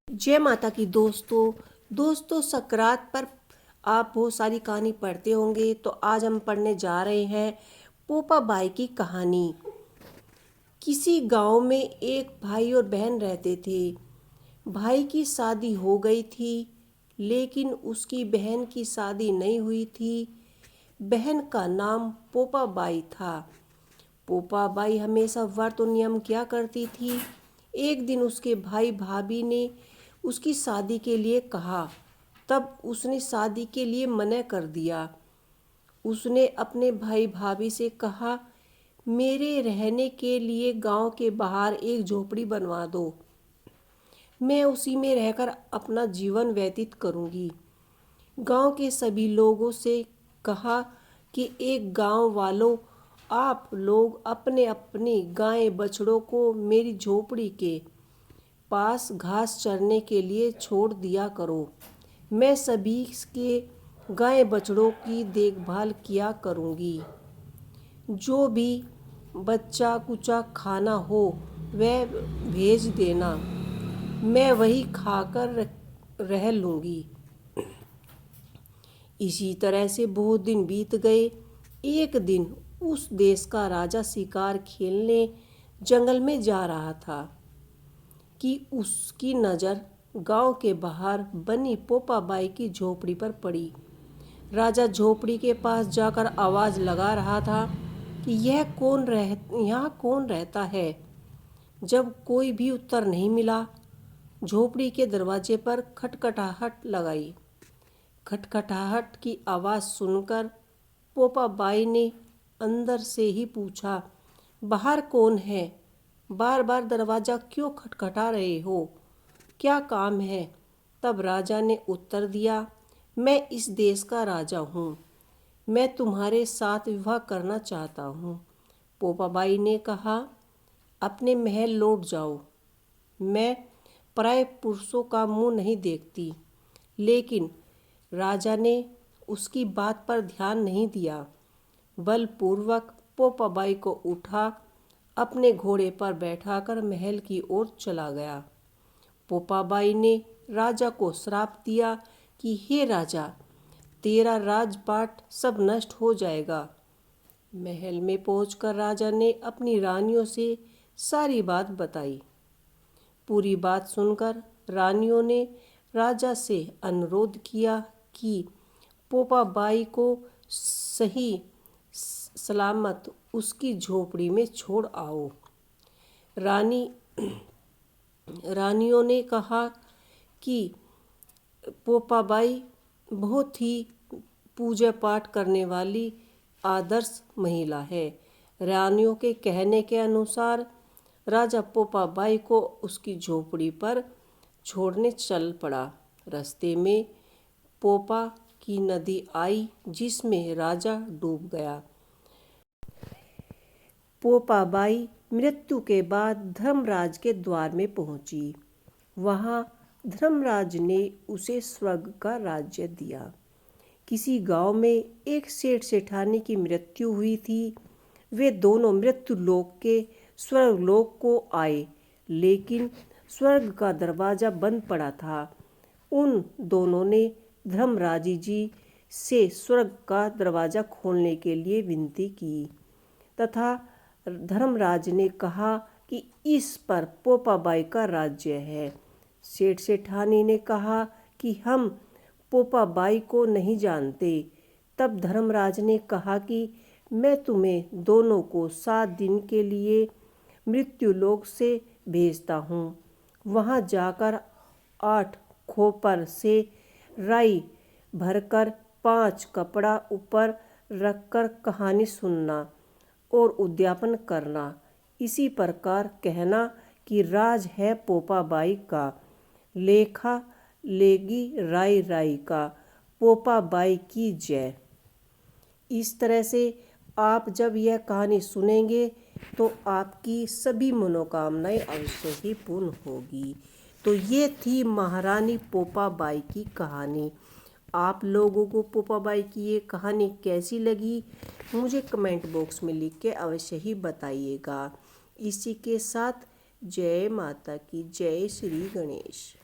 जय माता की दोस्तों सकरात पर आप बहुत सारी कहानी पढ़ते होंगे। तो आज हम पढ़ने जा रहे हैं पोपा बाई की कहानी। किसी गांव में एक भाई और बहन रहते थे। भाई की शादी हो गई थी, लेकिन उसकी बहन की शादी नहीं हुई थी। बहन का नाम पोपा बाई था। पोपा बाई हमेशा व्रत और नियम किया करती थी। एक दिन उसके भाई भाभी ने उसकी शादी के लिए कहा, तब उसने शादी के लिए मना कर दिया। उसने अपने भाई भाभी से कहा, मेरे रहने के लिए गांव के बाहर एक झोपड़ी बनवा दो। मैं उसी में रहकर अपना जीवन व्यतीत करूंगी। गांव के सभी लोगों से कहा कि एक गांव वालों, आप लोग अपने अपनी गाय बछड़ों को मेरी झोपड़ी के पास घास चरने के लिए छोड़ दिया करो। मैं सभी के गाय बछड़ों की देखभाल किया करूंगी। जो भी बच्चा कुचा खाना हो वह भेज देना, मैं वही खाकर रह लूँगी। इसी तरह से बहुत दिन बीत गए। एक दिन उस देश का राजा शिकार खेलने जंगल में जा रहा था कि उसकी नज़र गांव के बाहर बनी पोपा बाई की झोपड़ी पर पड़ी। राजा झोपड़ी के पास जाकर आवाज़ लगा रहा था कि यहाँ कौन रहता है। जब कोई भी उत्तर नहीं मिला, झोपड़ी के दरवाजे पर खटखटाहट लगाई। खटखटाहट की आवाज़ सुनकर पोपा बाई ने अंदर से ही पूछा, बाहर कौन है? बार बार दरवाज़ा क्यों खटखटा रहे हो? क्या काम है? तब राजा ने उत्तर दिया, मैं इस देश का राजा हूँ। मैं तुम्हारे साथ विवाह करना चाहता हूँ। पोपा बाई ने कहा, अपने महल लौट जाओ। मैं पराये पुरुषों का मुंह नहीं देखती। लेकिन राजा ने उसकी बात पर ध्यान नहीं दिया। बलपूर्वक पोपा बाई को उठा अपने घोड़े पर बैठाकर महल की ओर चला गया। पोपा बाई ने राजा को श्राप दिया कि हे राजा, तेरा राजपाट सब नष्ट हो जाएगा। महल में पहुंचकर राजा ने अपनी रानियों से सारी बात बताई। पूरी बात सुनकर रानियों ने राजा से अनुरोध किया कि पोपा बाई को सही सलामत उसकी झोपड़ी में छोड़ आओ। रानियों ने कहा कि पोपा बाई बहुत ही पूजा पाठ करने वाली आदर्श महिला है। रानियों के कहने के अनुसार राजा पोपा बाई को उसकी झोपड़ी पर छोड़ने चल पड़ा। रास्ते में पोपा की नदी आई, जिसमें राजा डूब गया। पोपा बाई मृत्यु के बाद धर्मराज के द्वार में पहुंची। वहां धर्मराज ने उसे स्वर्ग का राज्य दिया। किसी गांव में एक सेठ सेठानी की मृत्यु हुई थी। वे दोनों मृत्यु लोक के स्वर्गलोक को आए, लेकिन स्वर्ग का दरवाजा बंद पड़ा था। उन दोनों ने धर्मराज जी से स्वर्ग का दरवाजा खोलने के लिए विनती की, तथा धर्मराज ने कहा कि इस पर पोपा बाई का राज्य है। सेठ सेठानी ने कहा कि हम पोपा बाई को नहीं जानते। तब धर्मराज ने कहा कि मैं तुम्हें दोनों को 7 दिन के लिए मृत्युलोक से भेजता हूँ। वहाँ जाकर 8 खोपर से राई भरकर 5 कपड़ा ऊपर रखकर कहानी सुनना और उद्यापन करना। इसी प्रकार कहना कि राज है पोपा बाई का, लेखा लेगी राई राई का, पोपा बाई की जय। इस तरह से आप जब यह कहानी सुनेंगे तो आपकी सभी मनोकामनाएं अवश्य ही पूर्ण होगी। तो ये थी महारानी पोपा बाई की कहानी। आप लोगों को पोपा बाई की ये कहानी कैसी लगी, मुझे कमेंट बॉक्स में लिख के अवश्य ही बताइएगा। इसी के साथ जय माता की, जय श्री गणेश।